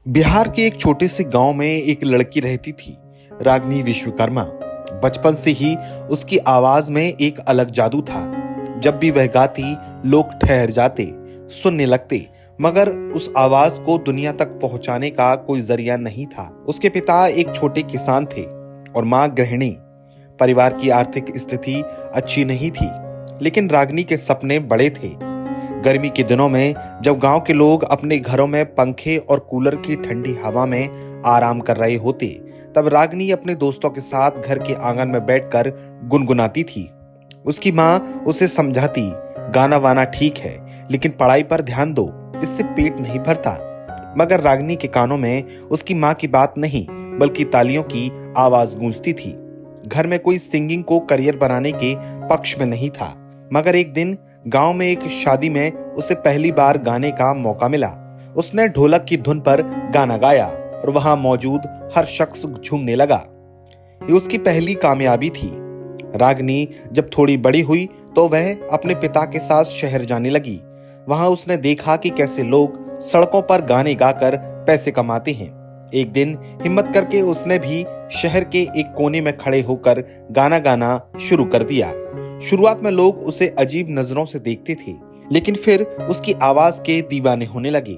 बिहार के एक छोटे से गांव में एक लड़की रहती थी, रागिनी विश्वकर्मा। बचपन से ही उसकी आवाज में एक अलग जादू था। जब भी वह गाती, लोग ठहर जाते, सुनने लगते, मगर उस आवाज को दुनिया तक पहुंचाने का कोई जरिया नहीं था। उसके पिता एक छोटे किसान थे और मां गृहिणी। परिवार की आर्थिक स्थिति अच्छी नहीं थी, लेकिन रागिनी के सपने बड़े थे। गर्मी के दिनों में जब गांव के लोग अपने घरों में पंखे और कूलर की ठंडी हवा में आराम कर रहे होते, तब रागिनी अपने दोस्तों के साथ घर के आंगन में बैठकर गुनगुनाती थी। उसकी माँ उसे समझाती, गाना वाना ठीक है, लेकिन पढ़ाई पर ध्यान दो, इससे पेट नहीं भरता। मगर रागिनी के कानों में उसकी माँ की बात नहीं, बल्कि तालियों की आवाज गूंजती थी। घर में कोई सिंगिंग को करियर बनाने के पक्ष में नहीं था, मगर एक दिन गांव में एक शादी में उसे पहली बार गाने का मौका मिला। उसने ढोलक की धुन पर गाना गाया और वहां मौजूद हर शख्स झूमने लगा। ये उसकी पहली कामयाबी थी। रागिनी जब थोड़ी बड़ी हुई तो वह अपने पिता के साथ शहर जाने लगी। वहां उसने देखा कि कैसे लोग सड़कों पर गाने गाकर पैसे कमाते हैं। एक दिन हिम्मत करके उसने भी शहर के एक कोने में खड़े होकर गाना गाना शुरू कर दिया। शुरुआत में लोग उसे अजीब नजरों से देखते थे, लेकिन फिर उसकी आवाज के दीवाने होने लगे।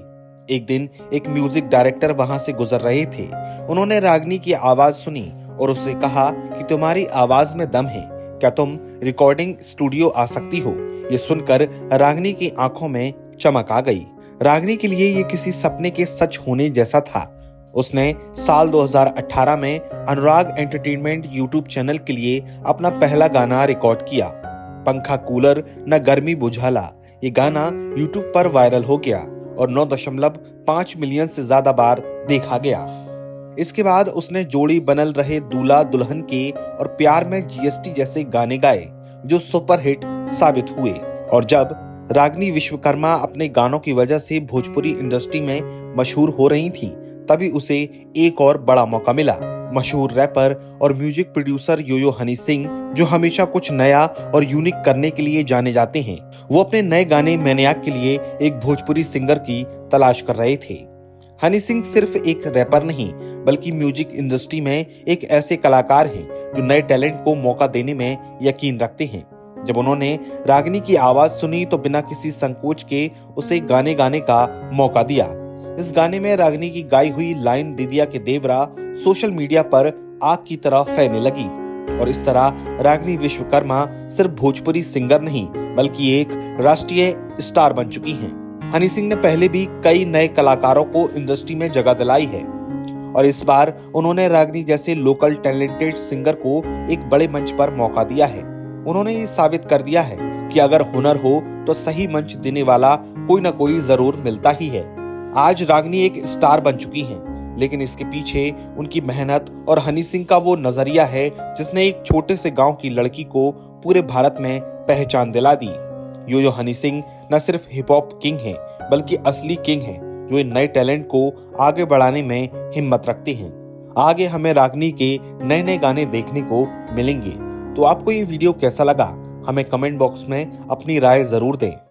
एक दिन एक म्यूजिक डायरेक्टर वहां से गुजर रहे थे। उन्होंने रागिनी की आवाज सुनी और उससे कहा कि तुम्हारी आवाज में दम है, क्या तुम रिकॉर्डिंग स्टूडियो आ सकती हो? ये सुनकर रागिनी की आंखों में चमक आ गई। रागिनी के लिए ये किसी सपने के सच होने जैसा था। उसने साल 2018 में अनुराग एंटरटेनमेंट यूट्यूब चैनल के लिए अपना पहला गाना रिकॉर्ड किया, पंखा कूलर न गर्मी बुझाला। ये गाना यूट्यूब पर वायरल हो गया और 9.5 मिलियन से ज्यादा बार देखा गया। इसके बाद उसने जोड़ी बनल रहे दूल्हा दुल्हन के और प्यार में जीएसटी जैसे गाने गाए, जो सुपरहिट साबित हुए। और जब रागिनी विश्वकर्मा अपने गानों की वजह से भोजपुरी इंडस्ट्री में मशहूर हो रही थी, तभी उसे एक और बड़ा मौका मिला। मशहूर रैपर और म्यूजिक प्रोड्यूसर योयो हनी सिंह, जो हमेशा कुछ नया और यूनिक करने के लिए जाने जाते हैं, वो अपने नए गाने मैनियाक के लिए एक भोजपुरी सिंगर की तलाश कर रहे थे। हनी सिंह सिर्फ एक रैपर नहीं, बल्कि म्यूजिक इंडस्ट्री में एक ऐसे कलाकार हैं जो नए टैलेंट को मौका देने में यकीन रखते हैं। जब उन्होंने रागिनी की आवाज सुनी तो बिना किसी संकोच के उसे गाने गाने का मौका दिया। इस गाने में रागिनी की गाई हुई लाइन दीदिया के देवरा सोशल मीडिया पर आग की तरह फैलने लगी और इस तरह रागिनी विश्वकर्मा सिर्फ भोजपुरी सिंगर नहीं, बल्कि एक राष्ट्रीय स्टार बन चुकी हैं। हनी सिंह ने पहले भी कई नए कलाकारों को इंडस्ट्री में जगह दिलाई है और इस बार उन्होंने रागिनी जैसे लोकल टैलेंटेड सिंगर को एक बड़े मंच पर मौका दिया है। उन्होंने ये साबित कर दिया है कि अगर हुनर हो तो सही मंच देने वाला कोई ना कोई जरूर मिलता ही है। आज रागिनी एक स्टार बन चुकी हैं, लेकिन इसके पीछे उनकी मेहनत और हनी सिंह का वो नजरिया है जिसने एक छोटे से गांव की लड़की को पूरे भारत में पहचान दिला दी। योयो हनी सिंह न सिर्फ हिप हॉप किंग हैं, बल्कि असली किंग हैं, जो इन नए टैलेंट को आगे बढ़ाने में हिम्मत रखते हैं। आगे हमें रागिनी के नए नए गाने देखने को मिलेंगे। तो आपको ये वीडियो कैसा लगा, हमें कमेंट बॉक्स में अपनी राय जरूर दें।